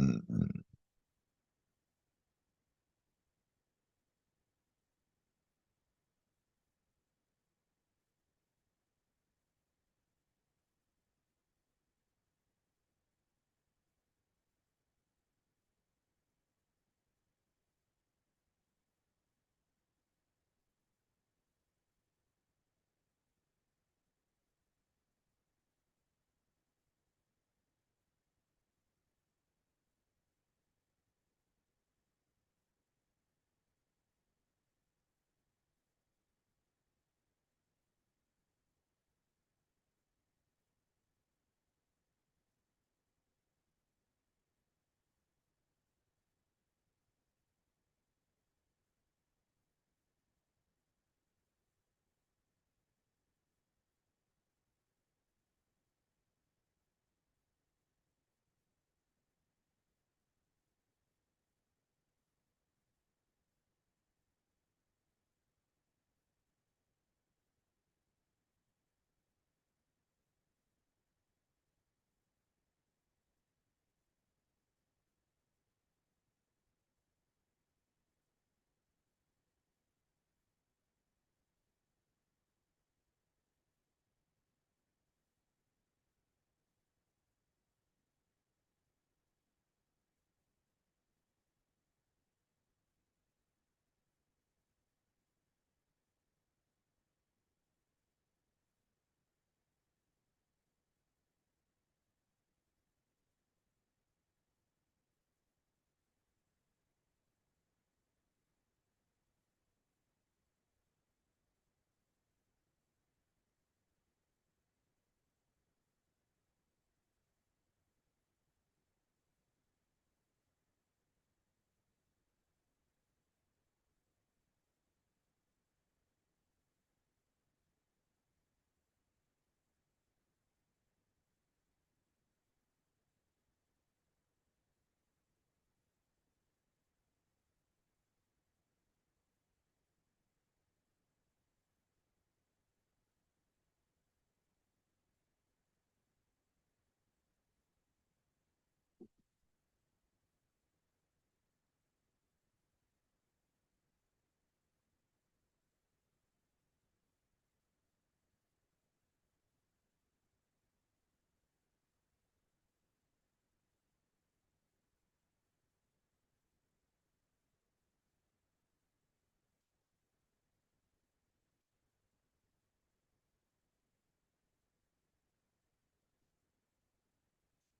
うんうん。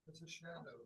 It's a shadow.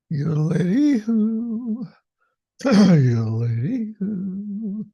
You lady who, you lady who.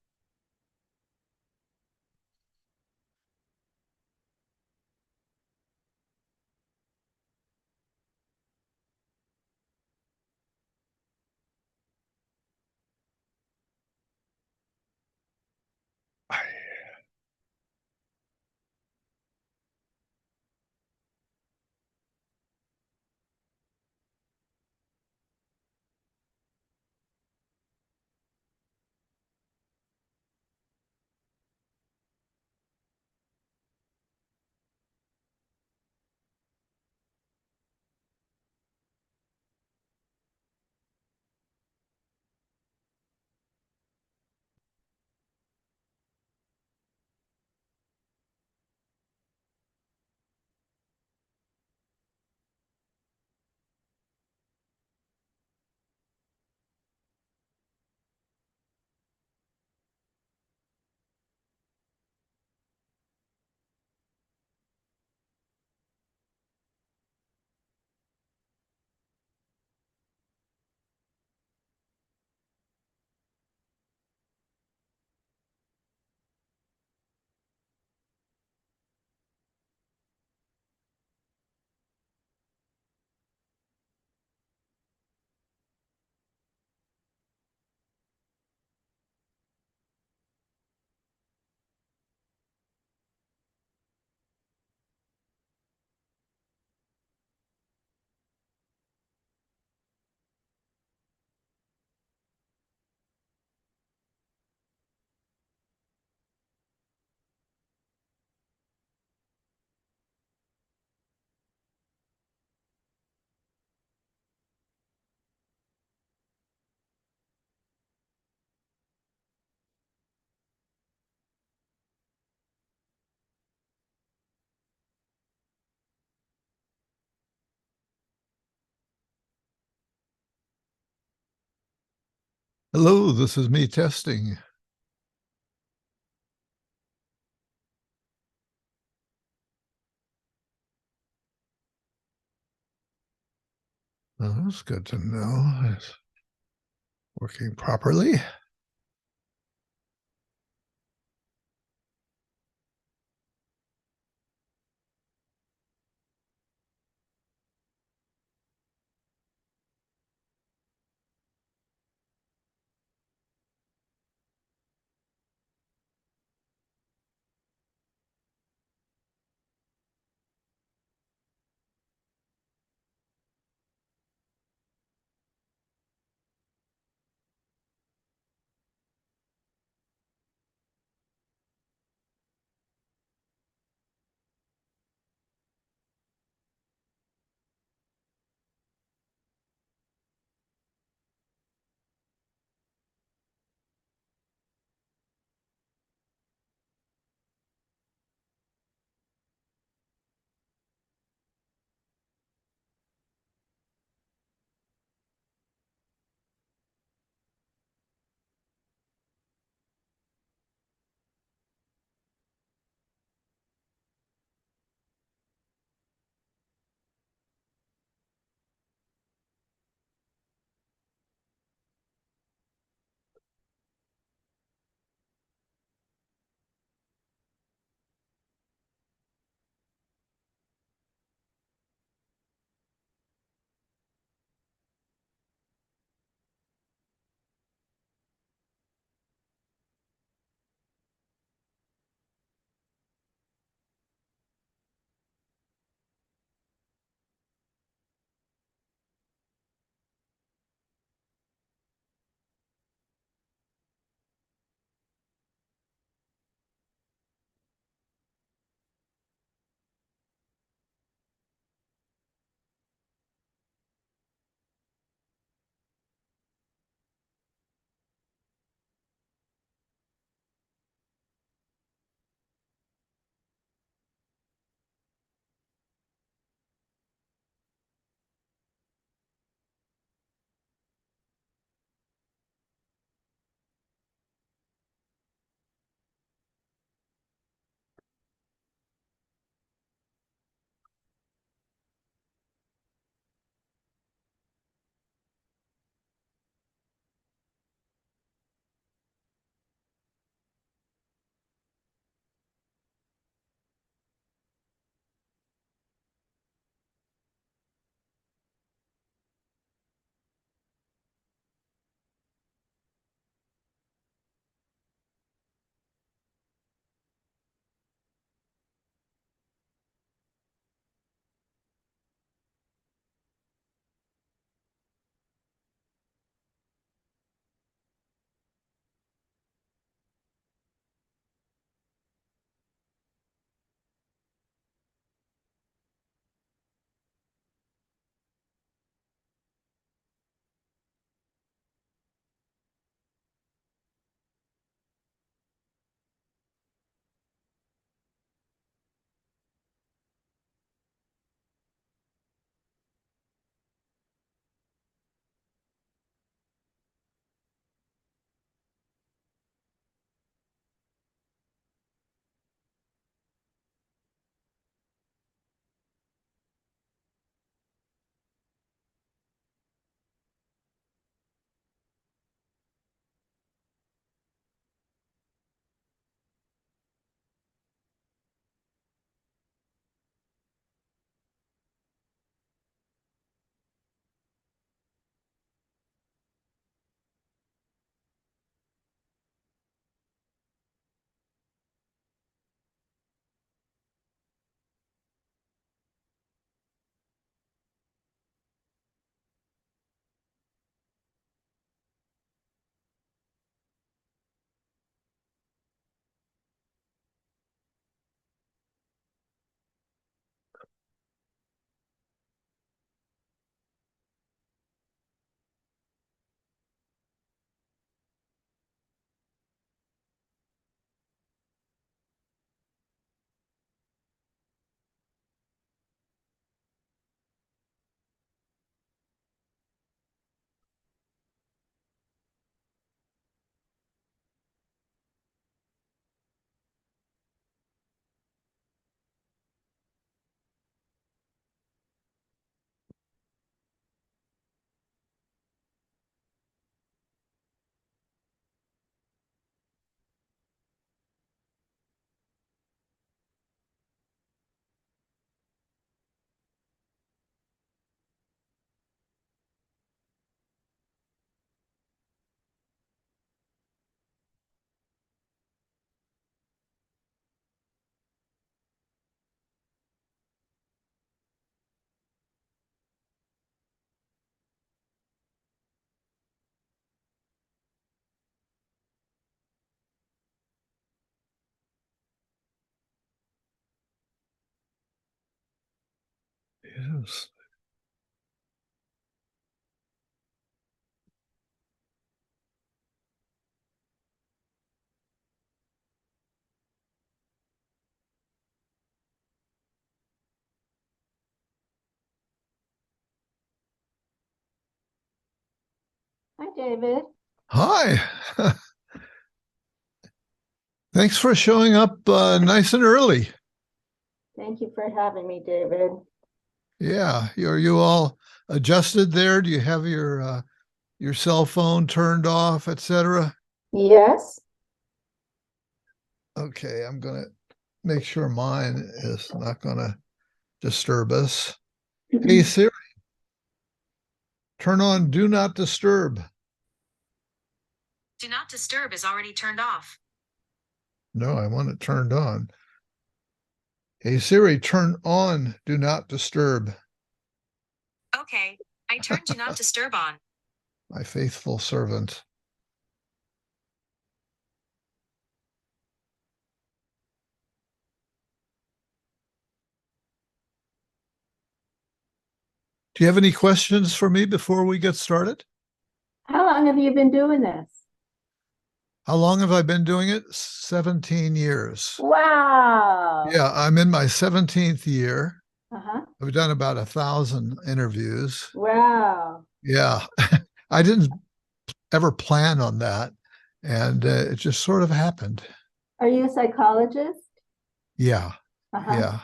Hello, this is me testing. Oh, that's good to know. It's working properly. Yes. Hi, David. Hi. Thanks for showing up nice and early. Thank you for having me, David. Yeah. Are you all adjusted there? Do you have your cell phone turned off, etc.? Yes. Okay, I'm gonna make sure mine is not gonna disturb us. Hey Siri, turn on Do Not Disturb. Do not disturb is already turned off. No, I want it turned on. Hey Siri, turn on Do Not Disturb. Okay, I turned do not disturb on. My faithful servant. Do you have any questions for me before we get started? How long have you been doing this? How long have I been doing it? 17 years. Wow. Yeah, I'm in my 17th year. Uh-huh. I've done about 1,000 interviews. Wow. Yeah, I didn't ever plan on that. And it just sort of happened. Are you a psychologist? Yeah, Uh-huh.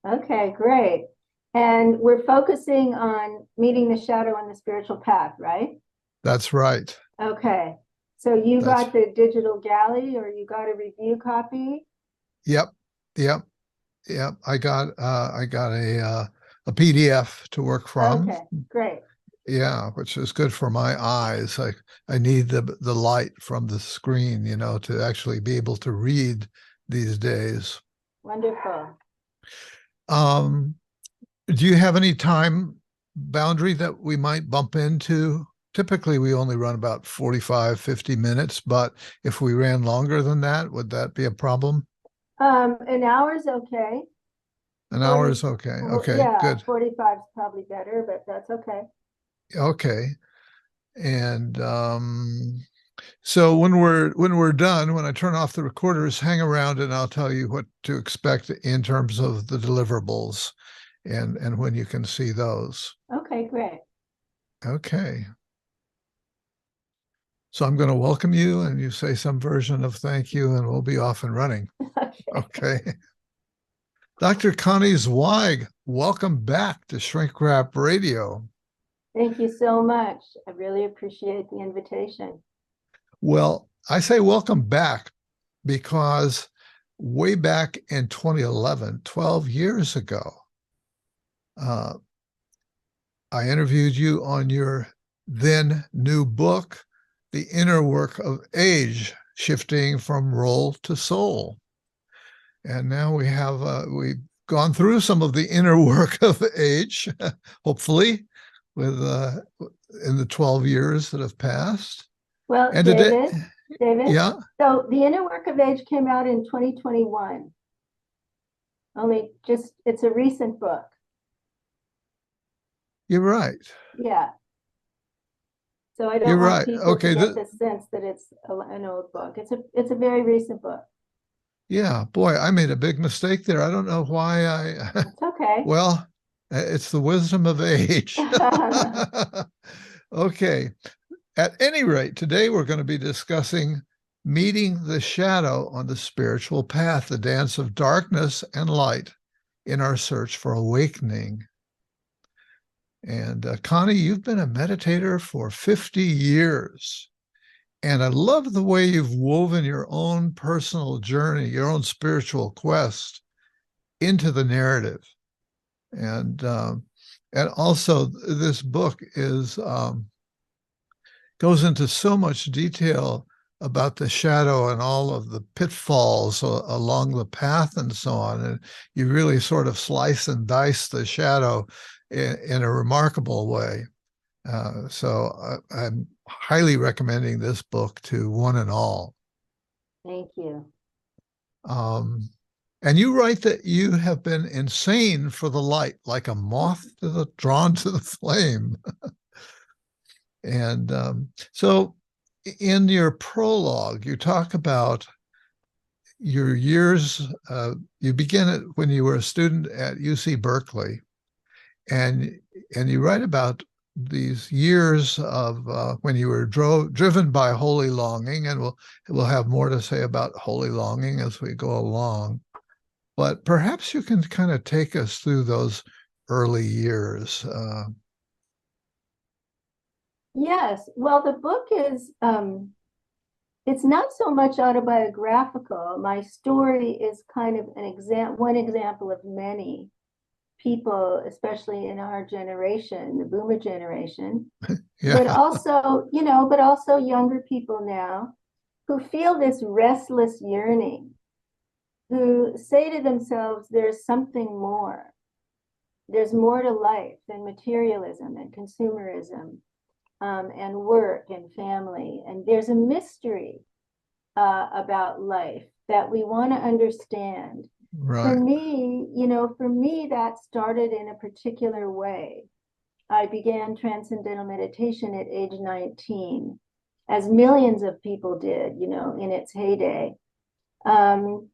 yeah, Okay, great. And we're focusing on meeting the shadow on the spiritual path, right? that's right. Okay. So you That's, got the digital galley or you got a review copy? yep, yep, yep. I got a PDF to work from. Okay, great. Yeah, which is good for my eyes. I need the light from the screen, to actually be able to read these days. Wonderful. Um, do you have any time boundary that we might bump into? Typically, we only run about 45, 50 minutes, but if we ran longer than that, would that be a problem? An hour's okay. An hour 40, is okay. Okay, yeah, good. 45 is probably better, but that's okay. Okay. And so when we're done, when I turn off the recorders, hang around and I'll tell you what to expect in terms of the deliverables and when you can see those. Okay, great. Okay. So I'm going to welcome you and you say some version of thank you and we'll be off and running. Okay. Okay. Dr. Connie Zweig, welcome back to Shrink Wrap Radio. Thank you so much. I really appreciate the invitation. Well, I say welcome back because way back in 2011, 12 years ago, uh, I interviewed you on your then new book, The Inner Work of Age, Shifting from Role to Soul. And now we've gone through some of the inner work of age, hopefully, with in the 12 years that have passed. Well, And today, David, yeah, so The Inner Work of Age came out in 2021. Only just, it's a recent book. you're right. Yeah. So I You're don't want right. people to Okay, get the sense that it's an old book. It's a very recent book. yeah, boy, I made a big mistake there. I don't know why It's okay. well, it's the wisdom of age. Okay. At any rate, today we're going to be discussing meeting the shadow on the spiritual path, the dance of darkness and light in our search for awakening. And Connie, you've been a meditator for 50 years. And I love the way you've woven your own personal journey, your own spiritual quest into the narrative. And also this book is goes into so much detail about the shadow and all of the pitfalls along the path and so on. And you really sort of slice and dice the shadow in a remarkable way. So I'm highly recommending this book to one and all. Thank you. Um, And you write that you have been insane for the light, like a moth drawn to the flame. And so in your prologue, you talk about your years. You begin it when you were a student at UC Berkeley, and you write about these years of when you were driven by holy longing, and we'll have more to say about holy longing as we go along. But perhaps you can kind of take us through those early years. Yes. Well, the book is, it's not so much autobiographical. My story is kind of one example of many people, especially in our generation, the boomer generation, but Yeah, also, but also younger people now who feel this restless yearning, who say to themselves, there's something more. There's more to life than materialism and consumerism, and work and family. And there's a mystery about life that we want to understand. For right. me, that started in a particular way. I began transcendental meditation at age 19, as millions of people did, in its heyday. And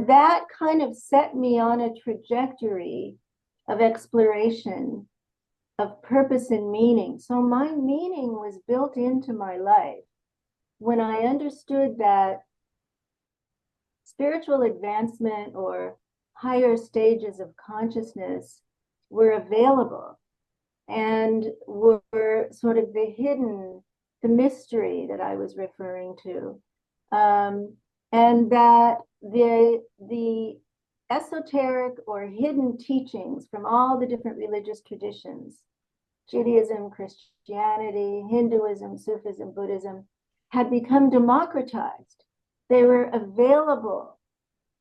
that kind of set me on a trajectory of exploration, of purpose and meaning. So my meaning was built into my life when I understood that spiritual advancement or higher stages of consciousness were available and were sort of the mystery that I was referring to. And that the esoteric or hidden teachings from all the different religious traditions, Judaism, Christianity, Hinduism, Sufism, Buddhism, had become democratized. They were available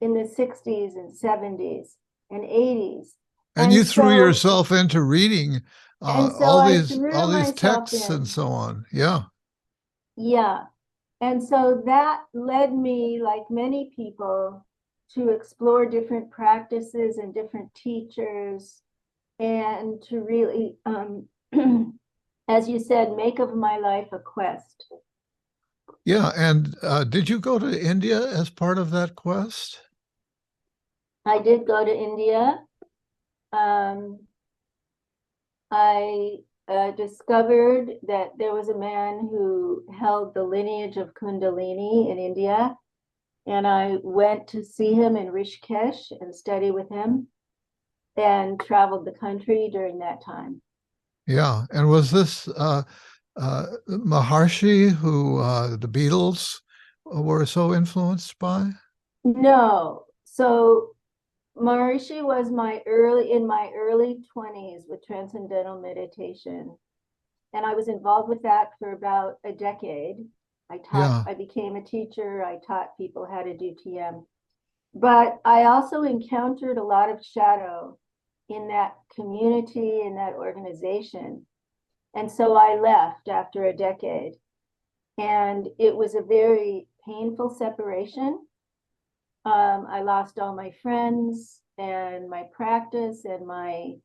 in the 60s and 70s and 80s. And you threw yourself into reading all these texts and so on. Yeah. Yeah. And so that led me, like many people, to explore different practices and different teachers, and to really, as you said, make of my life a quest. Yeah. And did you go to India as part of that quest? I did go to India. I discovered that there was a man who held the lineage of Kundalini in India. And I went to see him in Rishikesh and study with him, and traveled the country during that time. Yeah. And was this Maharshi who the Beatles were so influenced by? No. So Maharishi was in my early 20s with transcendental meditation. And I was involved with that for about a decade. I became a teacher. I taught people how to do TM. But I also encountered a lot of shadow in that community, in that organization. And so I left after a decade. And it was a very painful separation. I lost all my friends and my practice and my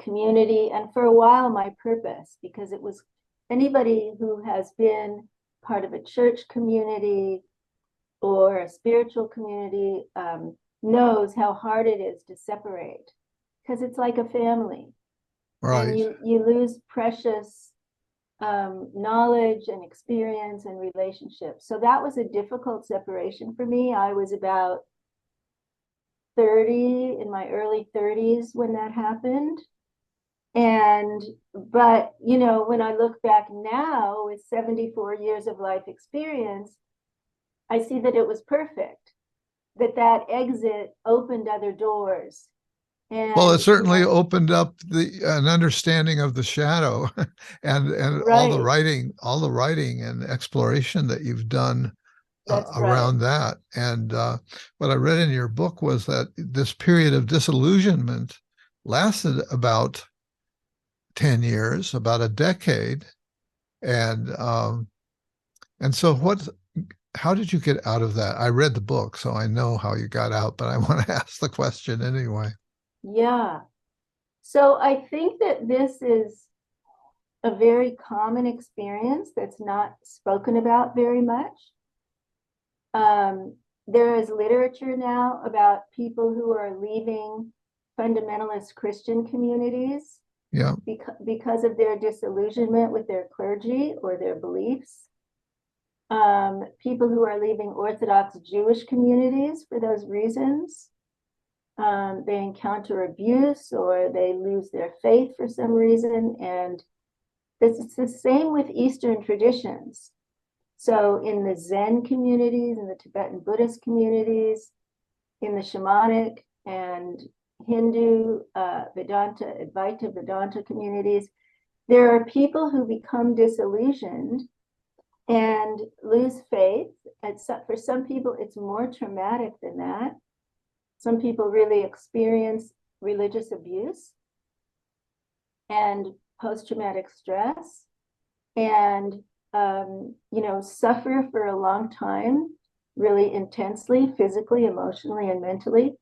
community, and for a while my purpose, because it was anybody who has been part of a church community or a spiritual community knows how hard it is to separate, because it's like a family. Right. And you lose precious knowledge and experience and relationships. So that was a difficult separation for me. I was about 30, in my early 30s when that happened. But when I look back now with 74 years of life experience, I see that it was perfect, that exit opened other doors. And, well, it certainly opened up an understanding of the shadow and right. all the writing and exploration that you've done around that. And what I read in your book was that this period of disillusionment lasted about 10 years, about a decade. And so how did you get out of that? I read the book, so I know how you got out, but I want to ask the question anyway. Yeah. So I think that this is a very common experience that's not spoken about very much. There is literature now about people who are leaving fundamentalist Christian communities Yeah. because of their disillusionment with their clergy or their beliefs. People who are leaving Orthodox Jewish communities for those reasons. They encounter abuse or they lose their faith for some reason. And it's the same with Eastern traditions. So in the Zen communities, in the Tibetan Buddhist communities, in the shamanic and Hindu Vedanta, Advaita Vedanta communities, there are people who become disillusioned and lose faith. For some people, it's more traumatic than that. Some people really experience religious abuse and post-traumatic stress and suffer for a long time, really intensely, physically, emotionally, and mentally.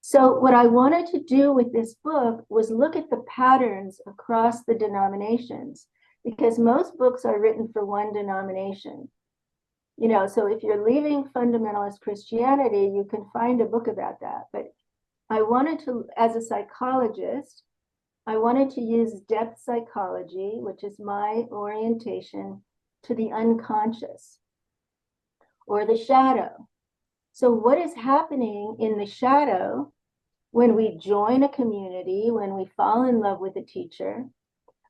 So what I wanted to do with this book was look at the patterns across the denominations, because most books are written for one denomination. So if you're leaving fundamentalist Christianity, you can find a book about that. But I wanted to, as a psychologist, I wanted to use depth psychology, which is my orientation to the unconscious or the shadow. So what is happening in the shadow when we join a community, when we fall in love with a teacher,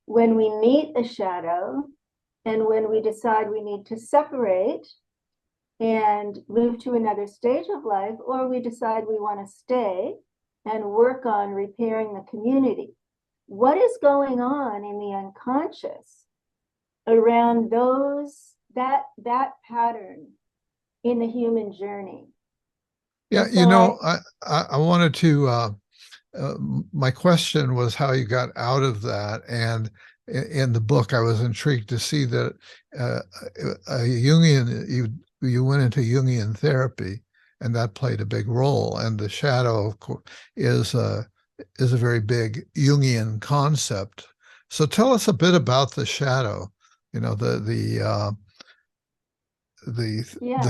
when we meet a shadow, and when we decide we need to separate and move to another stage of life, or we decide we want to stay and work on repairing the community. What is going on in the unconscious around that pattern in the human journey? Yeah, So I wanted to my question was how you got out of that. And in the book, I was intrigued to see that a Jungian, you went into Jungian therapy, and that played a big role. And the shadow, of course, is a very big Jungian concept. So tell us a bit about the shadow. The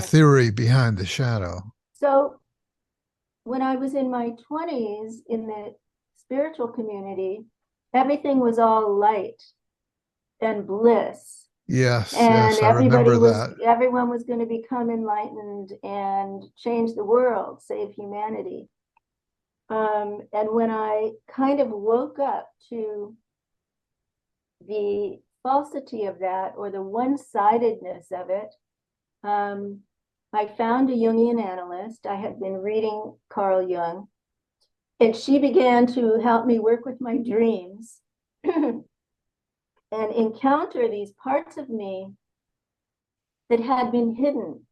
theory behind the shadow. So when I was in my 20s in the spiritual community, everything was all light and bliss. Yes, and yes, I remember that. Everyone was going to become enlightened and change the world, save humanity. And when I kind of woke up to the falsity of that, or the one-sidedness of it, I found a Jungian analyst. I had been reading Carl Jung, and she began to help me work with my dreams and encounter these parts of me that had been hidden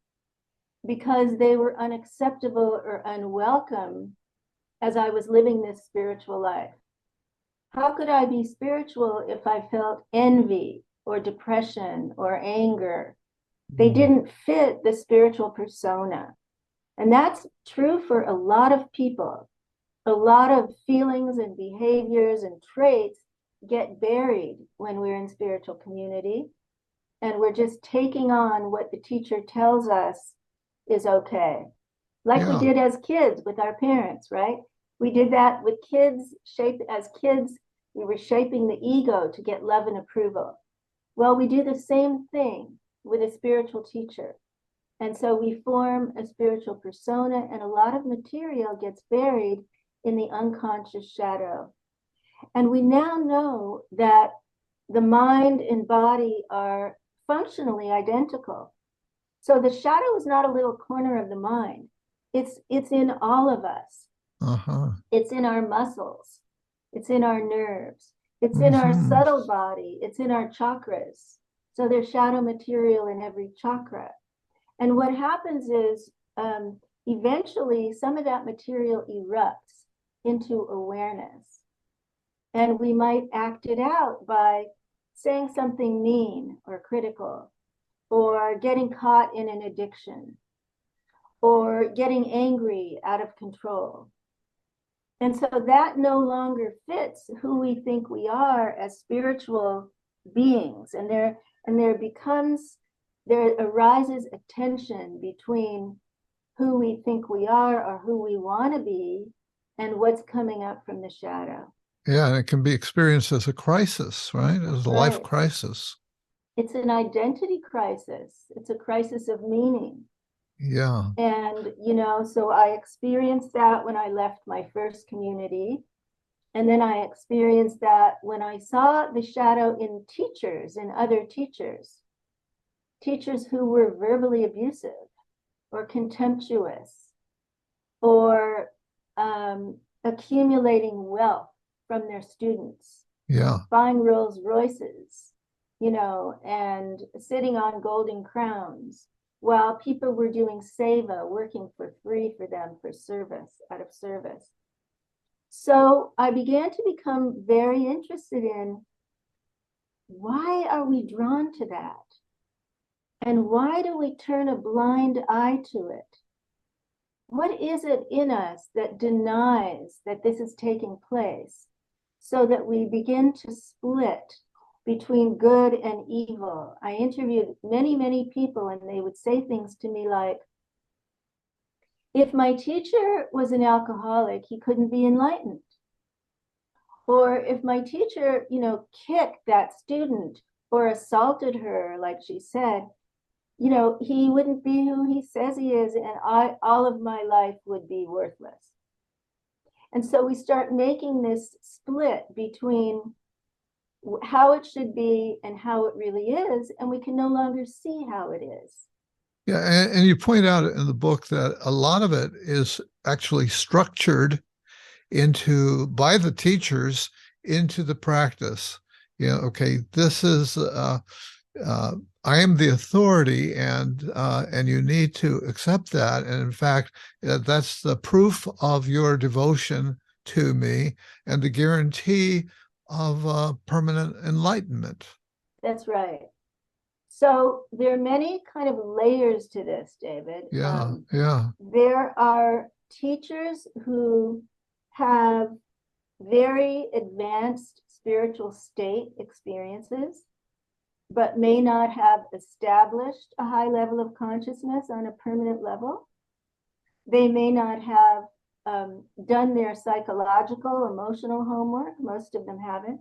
because they were unacceptable or unwelcome as I was living this spiritual life. How could I be spiritual if I felt envy or depression or anger? They didn't fit the spiritual persona. And that's true for a lot of people. A lot of feelings and behaviors and traits get buried when we're in spiritual community. And we're just taking on what the teacher tells us is okay. Like we did as kids with our parents, right? We did that with kids. As kids, we were shaping the ego to get love and approval. Well, we do the same thing with a spiritual teacher. And so we form a spiritual persona, and a lot of material gets buried in the unconscious shadow. And we now know that the mind and body are functionally identical. So the shadow is not a little corner of the mind. It's in all of us. Uh-huh. It's in our muscles. It's in our nerves. It's in our subtle body. It's in our chakras. So there's shadow material in every chakra. And what happens is eventually some of that material erupts into awareness. And we might act it out by saying something mean or critical, or getting caught in an addiction, or getting angry out of control. And so that no longer fits who we think we are as spiritual beings. And there arises a tension between who we think we are or who we want to be and what's coming up from the shadow. Yeah, and it can be experienced as a crisis, right? As a life Right. crisis. It's an identity crisis. It's a crisis of meaning. Yeah. And, so I experienced that when I left my first community. And then I experienced that when I saw the shadow in teachers and other teachers who were verbally abusive or contemptuous or accumulating wealth from their students, Yeah. buying Rolls Royces, and sitting on golden crowns while people were doing seva, working for free for them for service, out of service. So I began to become very interested in why are we drawn to that? And why do we turn a blind eye to it? What is it in us that denies that this is taking place so that we begin to split between good and evil? I interviewed many, many people, and they would say things to me like, if my teacher was an alcoholic, he couldn't be enlightened. Or if my teacher, kicked that student or assaulted her, like she said, he wouldn't be who he says he is, and all of my life would be worthless. And so we start making this split between how it should be and how it really is, and we can no longer see how it is. Yeah, and you point out in the book that a lot of it is actually structured by the teachers into the practice. Okay, this is I am the authority, and you need to accept that. And in fact, that's the proof of your devotion to me and the guarantee of permanent enlightenment. That's right. So there are many kind of layers to this, David. Yeah. There are teachers who have very advanced spiritual state experiences, but may not have established a high level of consciousness on a permanent level. They may not have done their psychological, emotional homework. Most of them haven't.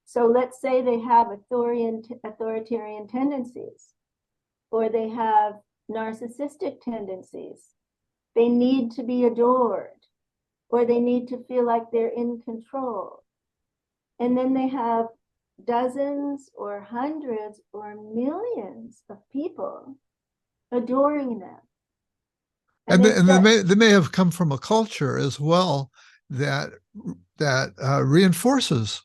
So let's say they have authoritarian tendencies, or they have narcissistic tendencies. They need to be adored, or they need to feel like they're in control. And then they have dozens or hundreds or millions of people adoring them. And they may have come from a culture as well that reinforces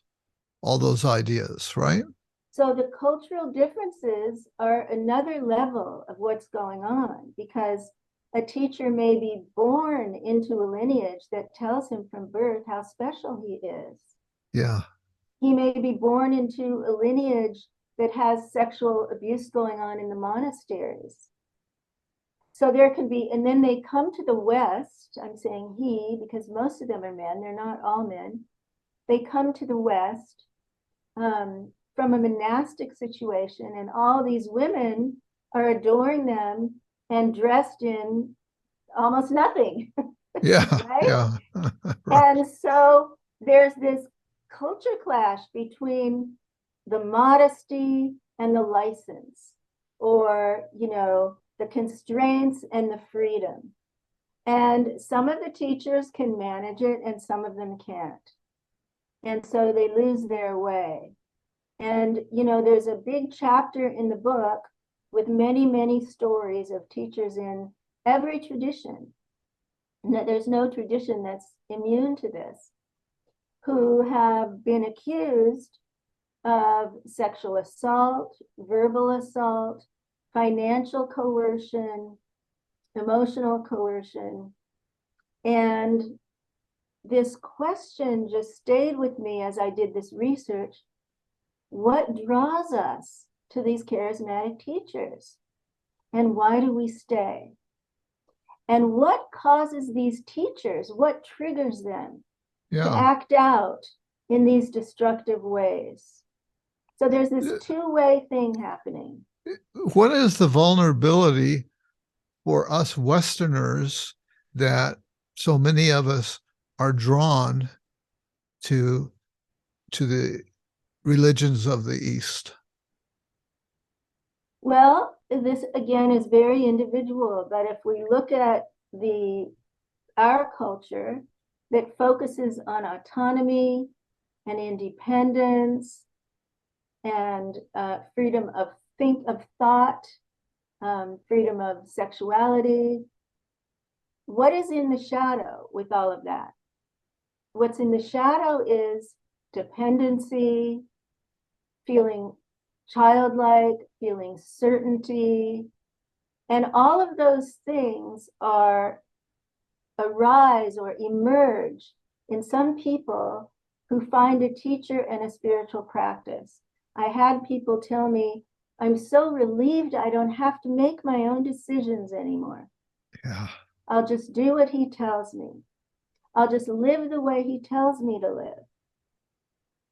all those ideas, right? So the cultural differences are another level of what's going on, because a teacher may be born into a lineage that tells him from birth how special he is. Yeah. He may be born into a lineage that has sexual abuse going on in the monasteries. So there can be, and then they come to the West, I'm saying he, because most of them are men, they're not all men. They come to the West from a monastic situation, and all these women are adoring them and dressed in almost nothing. Yeah. Right? Yeah. Right. And so there's this culture clash between the modesty and the license, or, the constraints and the freedom. And some of the teachers can manage it and some of them can't. And so they lose their way. And, there's a big chapter in the book with many, many stories of teachers in every tradition. There's no tradition that's immune to this, who have been accused of sexual assault, verbal assault, financial coercion, emotional coercion. And this question just stayed with me as I did this research. What draws us to these charismatic teachers? And why do we stay? And what causes these teachers, what triggers them to Yeah. act out in these destructive ways? So there's this two-way thing happening. What is the vulnerability for us Westerners that so many of us are drawn to the religions of the East? Well, this again is very individual, but if we look at our culture that focuses on autonomy and independence and freedom of thought, freedom of sexuality, what is in the shadow with all of that? What's in the shadow is dependency, feeling childlike, feeling certainty, and all of those things arise or emerge in some people who find a teacher and a spiritual practice. I had people tell me, I'm so relieved I don't have to make my own decisions anymore. Yeah. I'll just do what he tells me. I'll just live the way he tells me to live.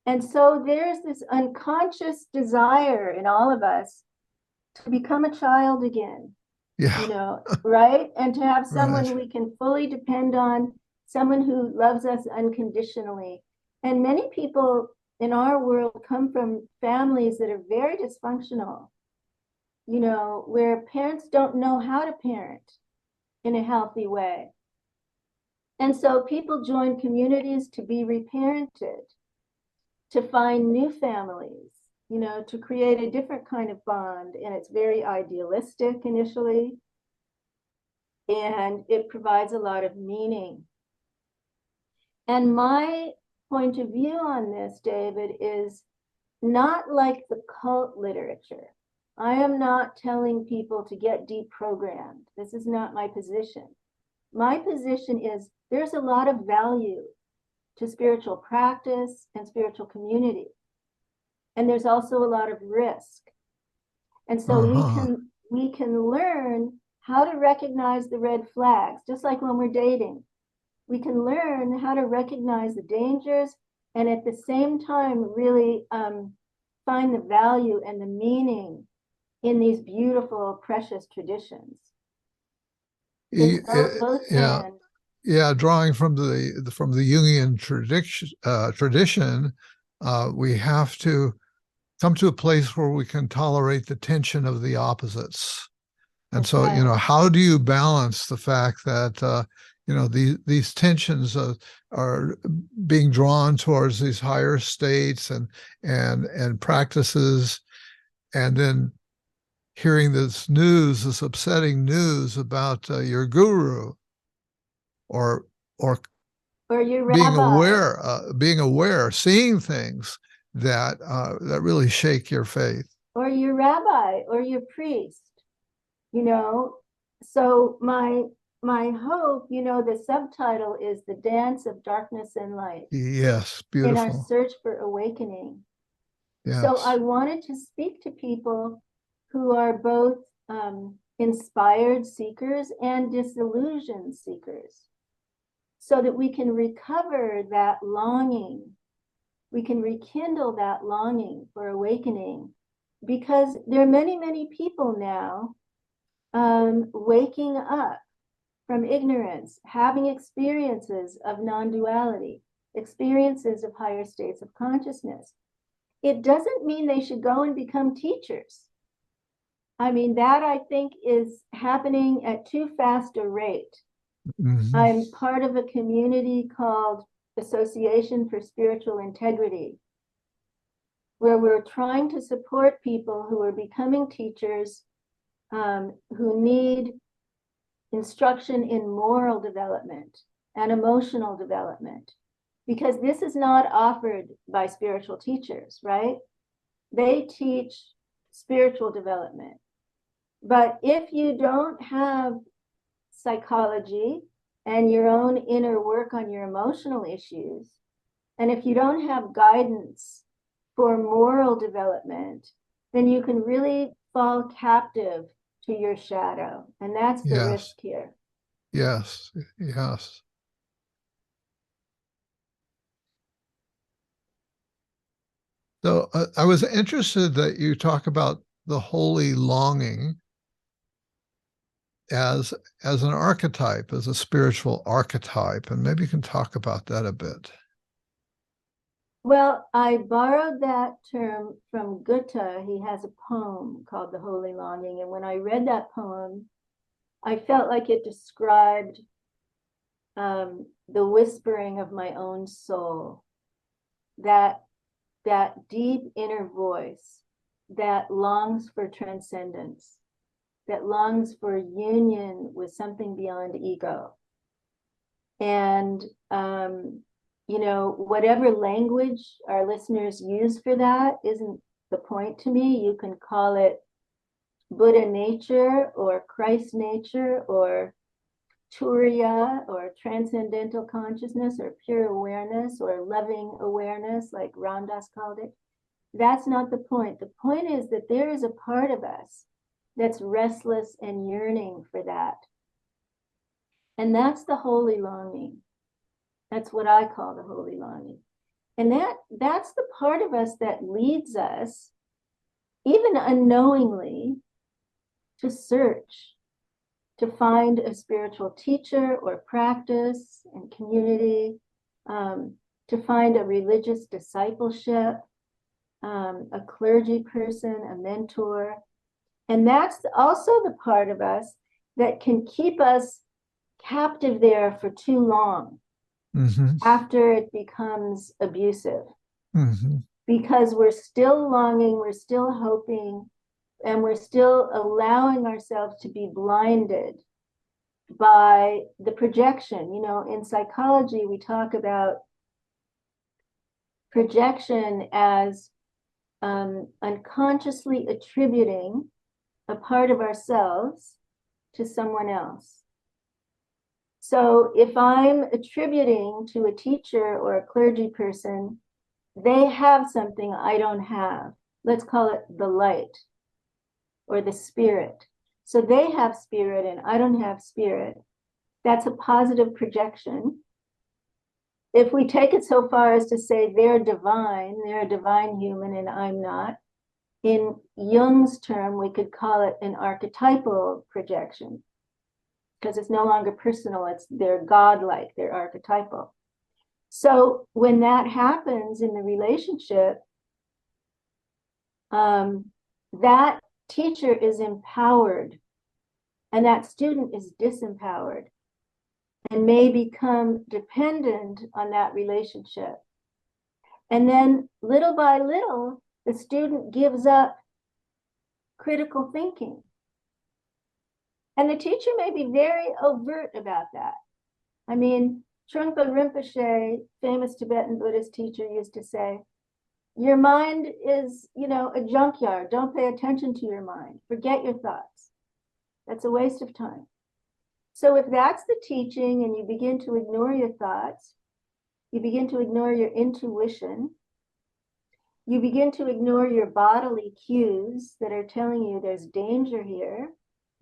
And so there's this unconscious desire in all of us to become a child again, Yeah. Right? And to have someone Right. we can fully depend on, someone who loves us unconditionally. And many people in our world come from families that are very dysfunctional, where parents don't know how to parent in a healthy way. And so people join communities to be reparented, to find new families, to create a different kind of bond. And it's very idealistic initially. And it provides a lot of meaning. And my point of view on this, David, is not like the cult literature. I am not telling people to get deprogrammed. This is not my position. My position is there's a lot of value to spiritual practice and spiritual community. And there's also a lot of risk. And so we can learn how to recognize the red flags, just like when we're dating. We can learn how to recognize the dangers and at the same time really find the value and the meaning in these beautiful, precious traditions. Yeah, drawing from the Jungian tradition, we have to come to a place where we can tolerate the tension of the opposites. And That's so, right. how do you balance the fact that these tensions are being drawn towards these higher states and practices, and then hearing this upsetting news about your guru, or your being rabbi, aware, seeing things that really shake your faith, or your rabbi, or your priest. So my hope, the subtitle is The Dance of Darkness and Light. Yes, In our beautiful. search for awakening. Yes. So I wanted to speak to people who are both inspired seekers and disillusioned seekers, so that we can recover that longing. We can rekindle that longing for awakening, because there are many, many people now waking up from ignorance, having experiences of non-duality, experiences of higher states of consciousness. It doesn't mean they should go and become teachers. I mean, that I think is happening at too fast a rate. Mm-hmm. I'm part of a community called Association for Spiritual Integrity, where we're trying to support people who are becoming teachers, who need instruction in moral development and emotional development, because this is not offered by spiritual teachers, right? They teach spiritual development. But if you don't have psychology and your own inner work on your emotional issues, and if you don't have guidance for moral development then you can really fall captive to your shadow. And that's the Yes. risk here. Yes. Yes. So I was interested that you talk about the holy longing as an archetype, as a spiritual archetype, and maybe you can talk about that a bit. Well, I borrowed that term from Goethe. He has a poem called The Holy Longing. And when I read that poem, I felt like it described the whispering of my own soul, that deep inner voice that longs for transcendence, that longs for union with something beyond ego. And you know, whatever language our listeners use for that isn't the point to me. You can call it Buddha nature or Christ nature or Turiya or transcendental consciousness or pure awareness or loving awareness, like Ram Dass called it. That's not the point. The point is that there is a part of us that's restless and yearning for that. And that's the holy longing. That's what I call the holy longing. And that's the part of us that leads us, even unknowingly, to search, to find a spiritual teacher or practice and community, to find a religious discipleship, a clergy person, a mentor. And that's also the part of us that can keep us captive there for too long. Mm-hmm. After it becomes abusive, Mm-hmm. because we're still longing, we're still hoping, and we're still allowing ourselves to be blinded by the projection. You know, in psychology, we talk about projection as unconsciously attributing a part of ourselves to someone else. So if I'm attributing to a teacher or a clergy person, they have something I don't have. Let's call it the light or the spirit. So they have spirit and I don't have spirit. That's a positive projection. If we take it so far as to say they're a divine human and I'm not, in Jung's term, we could call it an archetypal projection, because it's no longer personal, they're godlike, they're archetypal. So when that happens in the relationship, that teacher is empowered and that student is disempowered and may become dependent on that relationship. And then little by little, the student gives up critical thinking. And the teacher may be very overt about that. I mean, Trungpa Rinpoche, famous Tibetan Buddhist teacher, used to say, your mind is, you know, a junkyard. Don't pay attention to your mind. Forget your thoughts. That's a waste of time. So if that's the teaching and you begin to ignore your thoughts, you begin to ignore your intuition, you begin to ignore your bodily cues that are telling you there's danger here,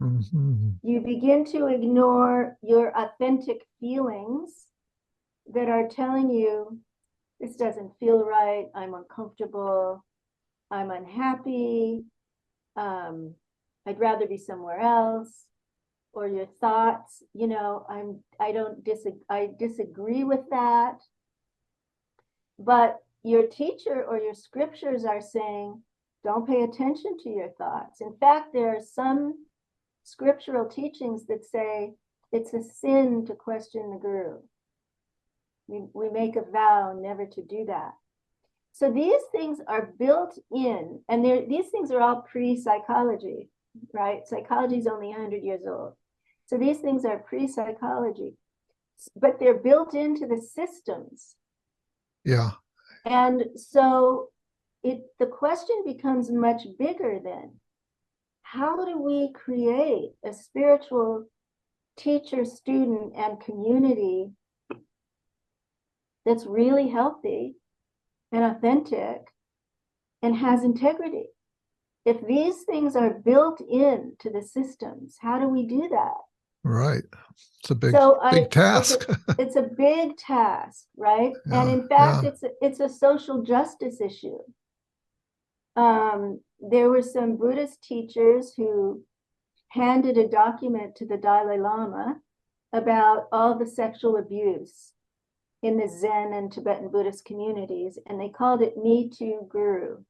Mm-hmm. you begin to ignore your authentic feelings that are telling you, this doesn't feel right, I'm uncomfortable, I'm unhappy, I'd rather be somewhere else, or your thoughts, you know, I disagree with that. But your teacher or your scriptures are saying, don't pay attention to your thoughts. In fact, there are some scriptural teachings that say it's a sin to question the guru. We make a vow never to do that. So these things are built in, and these things are all pre-psychology, right? Psychology is only 100 years old. So these things are pre-psychology, but they're built into the systems. Yeah. And so the question becomes much bigger then. How do we create a spiritual teacher, student, and community that's really healthy and authentic and has integrity? If these things are built into the systems, how do we do that? Right. It's a big, So big task. it's a big task, right? And Yeah, in fact, yeah. it's a social justice issue. There were some Buddhist teachers who handed a document to the Dalai Lama about all the sexual abuse in the Zen and Tibetan Buddhist communities, and they called it Me Too Guru.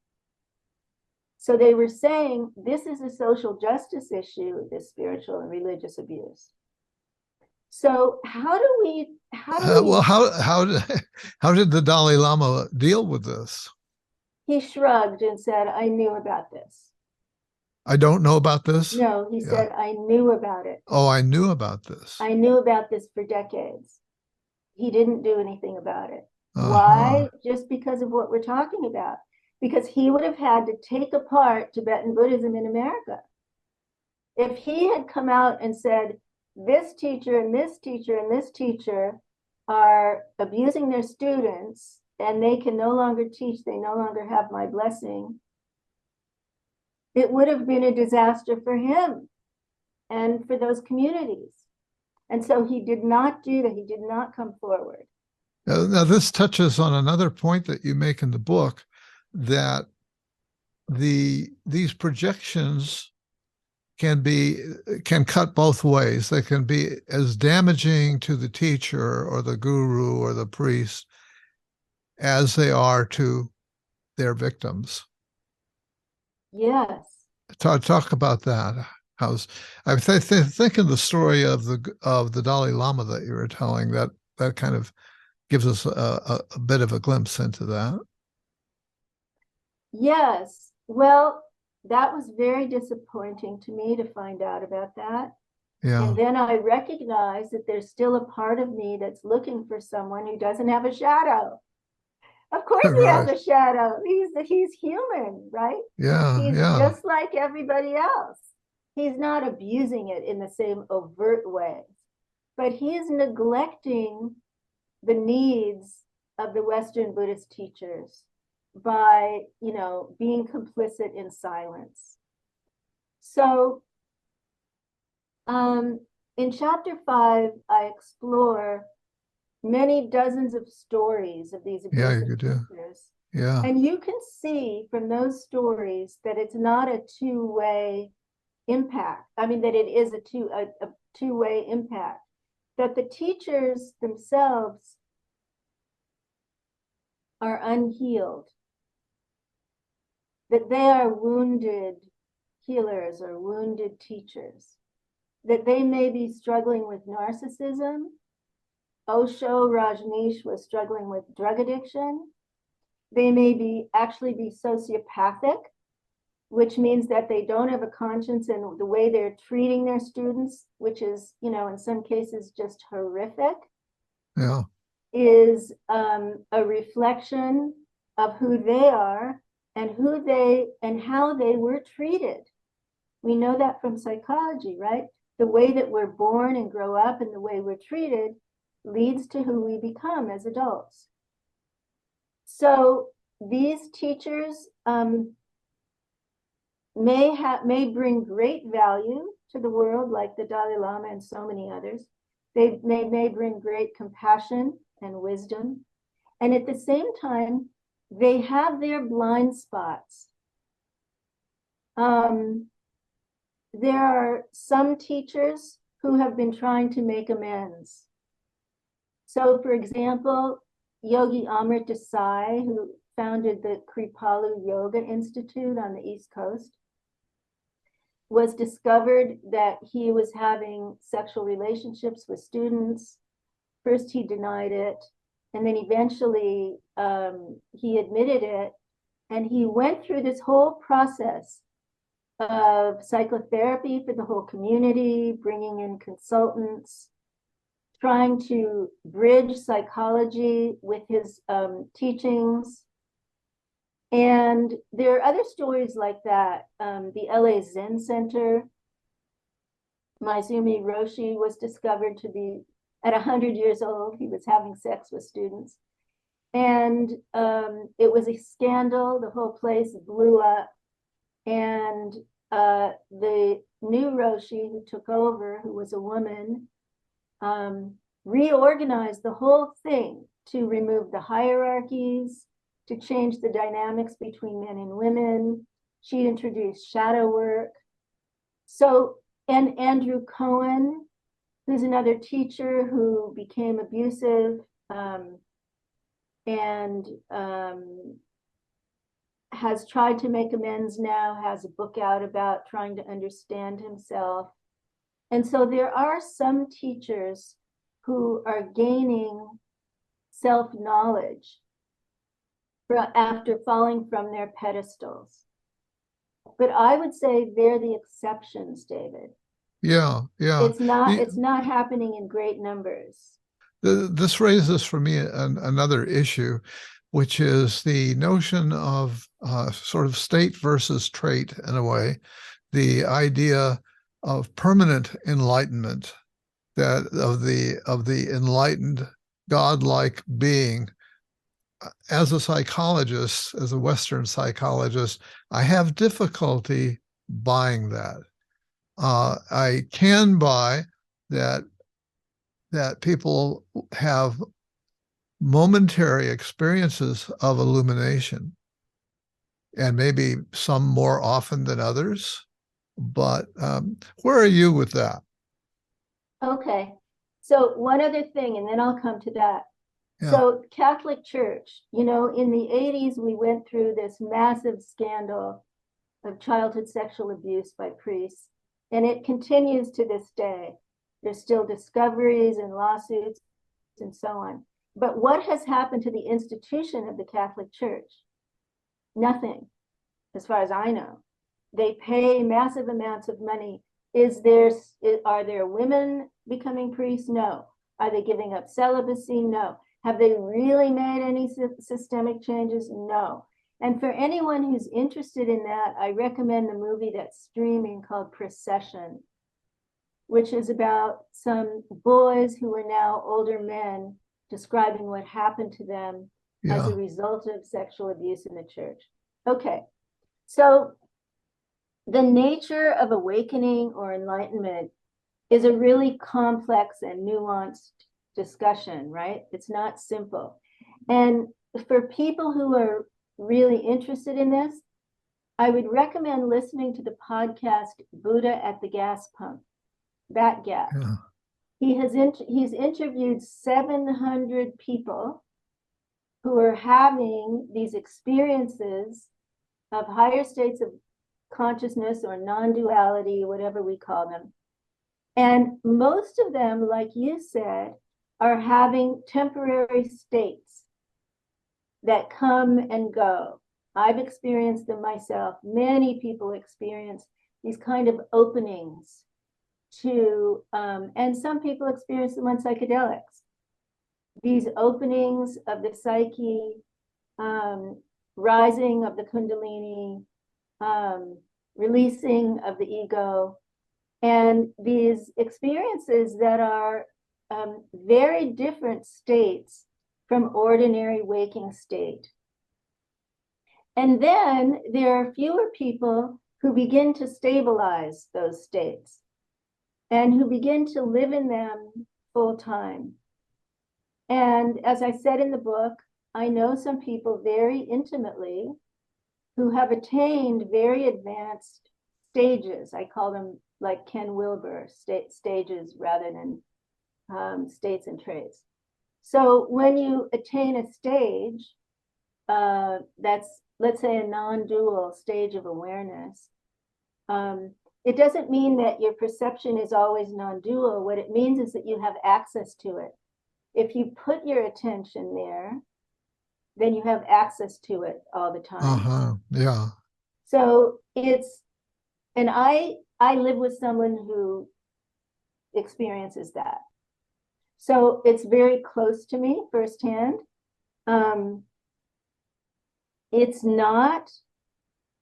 So they were saying this is a social justice issue, this spiritual and religious abuse. So Well, how did the Dalai Lama deal with this? he shrugged and said, I knew about this. I don't know about this. No, he Yeah. said, I knew about it. Oh, I knew about this. I knew about this for decades. He didn't do anything about it. Uh-huh. Why? Just because of what we're talking about. Because he would have had to take apart Tibetan Buddhism in America. If he had come out and said, this teacher and this teacher and this teacher are abusing their students and they can no longer teach, they no longer have my blessing, it would have been a disaster for him and for those communities. And so he did not do that. He did not come forward. Now, this touches on another point that you make in the book, that these projections can cut both ways. They can be as damaging to the teacher or the guru or the priest as they are to their victims. Yes. Talk about that. I think of the story of the Dalai Lama that you were telling, that kind of gives us a bit of a glimpse into that. Yes. Well, that was very disappointing to me to find out about that. Yeah. And then I recognized that there's still a part of me that's looking for someone who doesn't have a shadow. Of course he has Right. a shadow. He's human, right? Yeah. He's Yeah. just like everybody else. He's not abusing it in the same overt way, but he is neglecting the needs of the Western Buddhist teachers by, being complicit in silence. So in chapter 5, I explore many dozens of stories of these Yeah, abusive you do. teachers. Yeah. And you can see from those stories that it's not a two-way impact. I mean, that it is a two-way impact, that the teachers themselves are unhealed, that they are wounded healers or wounded teachers, that they may be struggling with narcissism. Osho Rajneesh was struggling with drug addiction. They may actually be sociopathic, which means that they don't have a conscience in the way they're treating their students, which is, in some cases just horrific. Yeah. Is a reflection of who they are and how they were treated. We know that from psychology, right? The way that we're born and grow up and the way we're treated leads to who we become as adults. So these teachers may bring great value to the world, like the Dalai Lama and so many others. They may bring great compassion and wisdom. And at the same time, they have their blind spots. There are some teachers who have been trying to make amends. So, for example, Yogi Amrita Desai, who founded the Kripalu Yoga Institute on the East Coast, was discovered that he was having sexual relationships with students. First, he denied it, and then eventually he admitted it. And he went through this whole process of psychotherapy for the whole community, bringing in consultants, trying to bridge psychology with his teachings. And there are other stories like that. The LA Zen Center, Maizumi Roshi was discovered to be at 100 years old. He was having sex with students. And it was a scandal. The whole place blew up. And the new Roshi who took over, who was a woman, reorganized the whole thing to remove the hierarchies, to change the dynamics between men and women. She introduced shadow work. So, and Andrew Cohen, who's another teacher who became abusive, and has tried to make amends now, has a book out about trying to understand himself. And so there are some teachers who are gaining self-knowledge after falling from their pedestals. But I would say they're the exceptions, David. Yeah, yeah. It's not happening in great numbers. This raises for me another issue, which is the notion of sort of state versus trait in a way, the idea of permanent enlightenment, that of the enlightened godlike being. As a psychologist, as a Western psychologist, I have difficulty buying that. I can buy that people have momentary experiences of illumination, and maybe some more often than others. But where are you with that? Okay. So one other thing, and then I'll come to that. Yeah. So Catholic Church, in the 80s, we went through this massive scandal of childhood sexual abuse by priests, and it continues to this day. There's still discoveries and lawsuits and so on. But what has happened to the institution of the Catholic Church? Nothing, as far as I know. They pay massive amounts of money. Are there women becoming priests? No. Are they giving up celibacy? No. Have they really made any systemic changes? No. And for anyone who's interested in that, I recommend the movie that's streaming called Procession, which is about some boys who are now older men describing what happened to them as a result of sexual abuse in the church. Okay, so the nature of awakening or enlightenment is a really complex and nuanced discussion, right? It's not simple. And for people who are really interested in this, I would recommend listening to the podcast Buddha at the Gas Pump, that guy. Yeah. He's interviewed 700 people who are having these experiences of higher states of consciousness or non-duality, whatever we call them. And most of them, like you said, are having temporary states that come and go. I've experienced them myself. Many people experience these kind of openings to, and some people experience them on psychedelics. These openings of the psyche, rising of the kundalini, releasing of the ego, and these experiences that are very different states from ordinary waking state. And then there are fewer people who begin to stabilize those states and who begin to live in them full time. And as I said in the book, I know some people very intimately who have attained very advanced stages. I call them, like Ken Wilber, stages rather than states and traits. So when you attain a stage that's, let's say, a non-dual stage of awareness, it doesn't mean that your perception is always non-dual. What it means is that you have access to it. If you put your attention there, then you have access to it all the time. Yeah. So and I live with someone who experiences that. So it's very close to me firsthand. It's not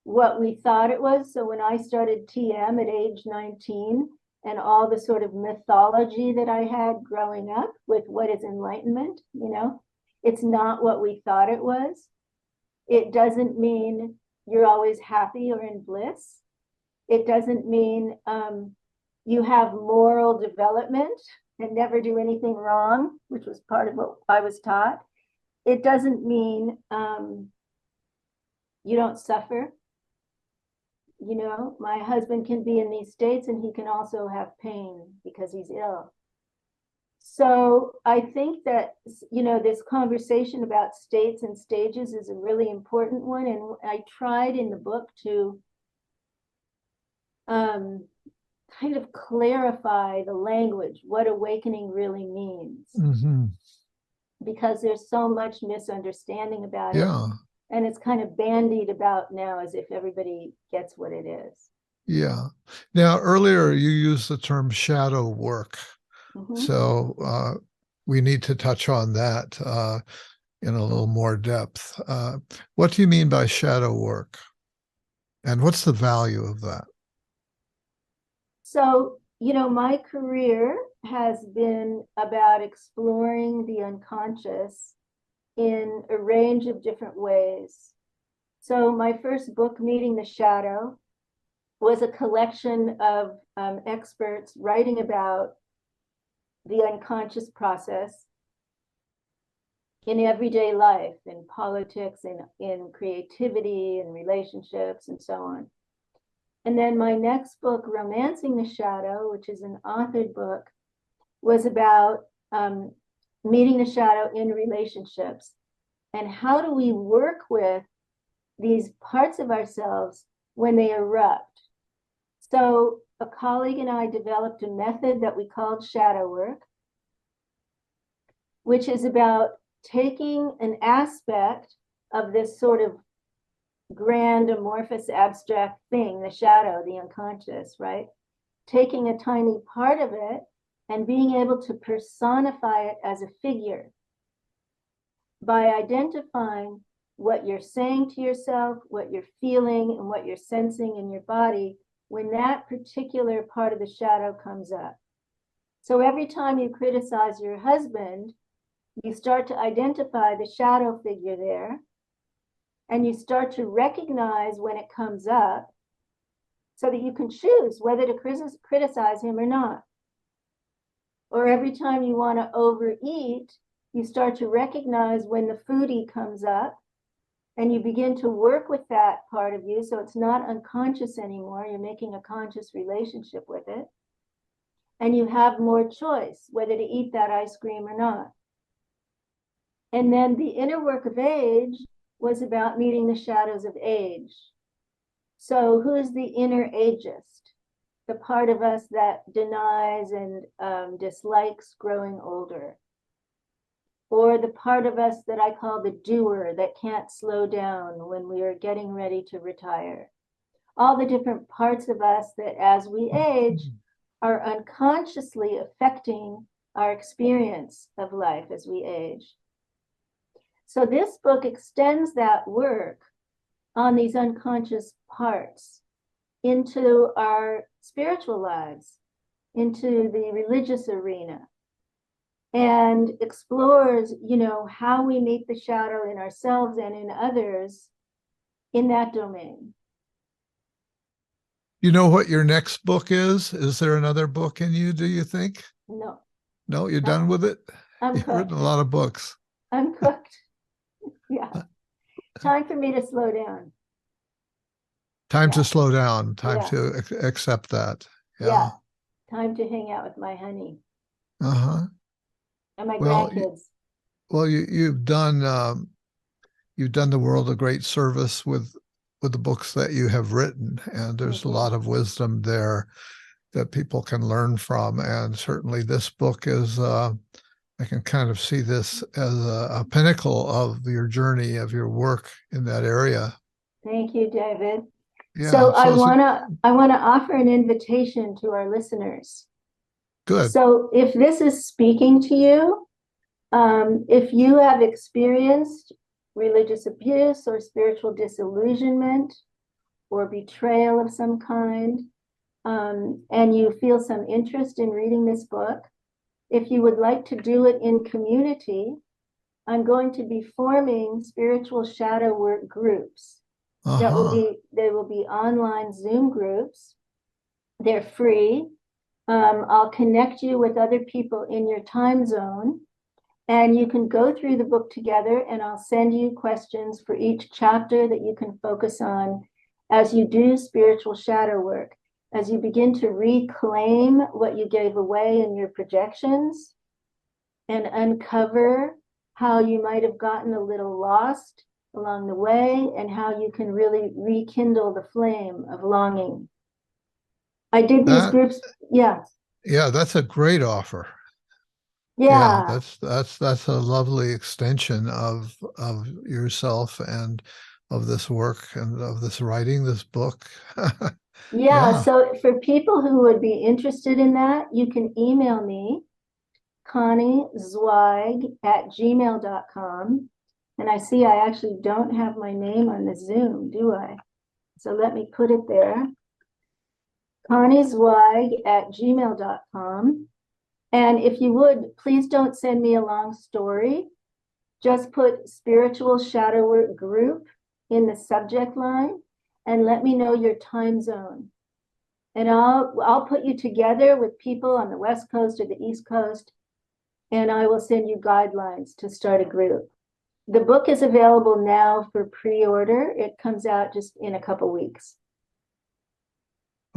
what we thought it was. So when I started TM at age 19, and all the sort of mythology that I had growing up with what is enlightenment, it's not what we thought it was. It doesn't mean you're always happy or in bliss. It doesn't mean you have moral development and never do anything wrong, which was part of what I was taught. It doesn't mean you don't suffer. You know, my husband can be in these states and he can also have pain because he's ill. So I think that, you know, this conversation about states and stages is a really important one. And I tried in the book to kind of clarify the language, what awakening really means. Mm-hmm. Because there's so much misunderstanding about it. Yeah. And it's kind of bandied about now as if everybody gets what it is. Yeah. Now, earlier you used the term shadow work. Mhm. So we need to touch on that in a little more depth. What do you mean by shadow work? And what's the value of that? So, you know, my career has been about exploring the unconscious in a range of different ways. So my first book, Meeting the Shadow, was a collection of experts writing about the unconscious process in everyday life, in politics, in creativity, in relationships, and so on. And then my next book, Romancing the Shadow, which is an authored book, was about meeting the shadow in relationships. And how do we work with these parts of ourselves when they erupt? So a colleague and I developed a method that we called shadow work, which is about taking an aspect of this sort of grand, amorphous, abstract thing, the shadow, the unconscious, right? Taking a tiny part of it and being able to personify it as a figure by identifying what you're saying to yourself, what you're feeling, and what you're sensing in your body when that particular part of the shadow comes up. So every time you criticize your husband, you start to identify the shadow figure there, and you start to recognize when it comes up so that you can choose whether to criticize him or not. Or every time you want to overeat, you start to recognize when the foodie comes up, and you begin to work with that part of you so it's not unconscious anymore. You're making a conscious relationship with it. And you have more choice whether to eat that ice cream or not. And then the inner work of age was about meeting the shadows of age. So who's the inner ageist? The part of us that denies and dislikes growing older. Or the part of us that I call the doer, that can't slow down when we are getting ready to retire. All the different parts of us that as we age are unconsciously affecting our experience of life as we age. So this book extends that work on these unconscious parts into our spiritual lives, into the religious arena, and explores, you know, how we meet the shadow in ourselves and in others in that domain. You know what your next book is? Is there another book in you, do you think? No. No, you're done with it? I'm You've written cooked. a lot of books. I'm cooked. Yeah. Time for me to slow down. Time Yeah. to slow down, time Yeah. to accept that. Yeah. Time to hang out with my honey Uh-huh. and my Well, grandkids. you've done the world a great service with the books that you have written, and there's a lot of wisdom there that people can learn from. And certainly this book is, I can kind of see this as a pinnacle of your journey, of your work in that area. Thank you, David. Yeah, So I it's wanna offer an invitation to our listeners. good. So if this is speaking to you, if you have experienced religious abuse or spiritual disillusionment or betrayal of some kind, and you feel some interest in reading this book, if you would like to do it in community, I'm going to be forming spiritual shadow work groups. Uh-huh. They will be online Zoom groups. They're free. I'll connect you with other people in your time zone, and you can go through the book together, and I'll send you questions for each chapter that you can focus on as you do spiritual shadow work, as you begin to reclaim what you gave away in your projections and uncover how you might have gotten a little lost along the way and how you can really rekindle the flame of longing. I did these That, groups. Yeah. yeah, that's a great offer. Yeah, Yeah. that's a lovely extension of yourself and of this work and of this writing, this book. Yeah. Yeah. So for people who would be interested in that, you can email me, Connie Zweig at gmail.com. And I see I actually don't have my name on the Zoom, do I? So let me put it there. Connie Zweig at gmail.com. And if you would, please don't send me a long story. Just put spiritual shadow work group in the subject line and let me know your time zone. And I'll put you together with people on the West Coast or the East Coast, and I will send you guidelines to start a group. The book is available now for pre-order. It comes out just in a couple weeks.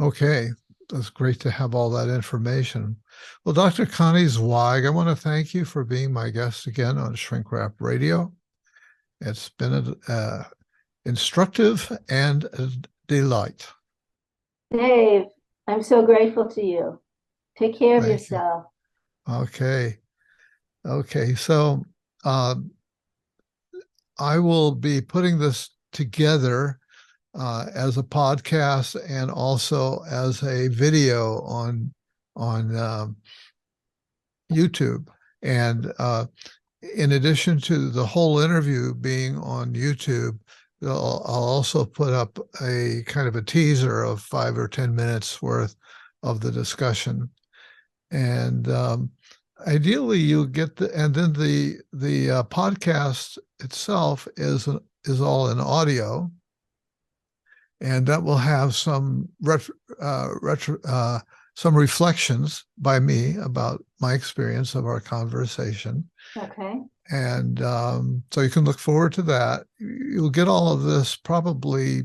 Okay. That's great to have all that information. Well, Dr. Connie Zweig, I want to thank you for being my guest again on Shrink Wrap Radio. It's been instructive and a delight. Dave, I'm so grateful to you. Take care of Thank you. yourself. Okay. Okay. So I will be putting this together as a podcast and also as a video on YouTube. And in addition to the whole interview being on YouTube, I'll also put up a kind of a teaser of 5 or 10 minutes worth of the discussion. And ideally, you'll get and then the podcast itself is all in audio, and that will have some some reflections by me about my experience of our conversation. Okay. And so you can look forward to that. You'll get all of this probably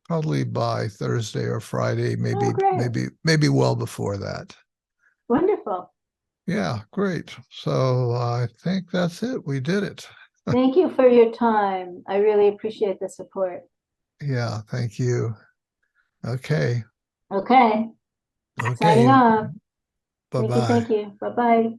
by Thursday or Friday, Oh, great. maybe well before that. Wonderful. Yeah, great. So I think that's it. We did it. Thank you for your time. I really appreciate the support. Yeah, thank you. Okay. Okay. Signing Okay. off. Thank you. Bye-bye. Thank you. Bye bye.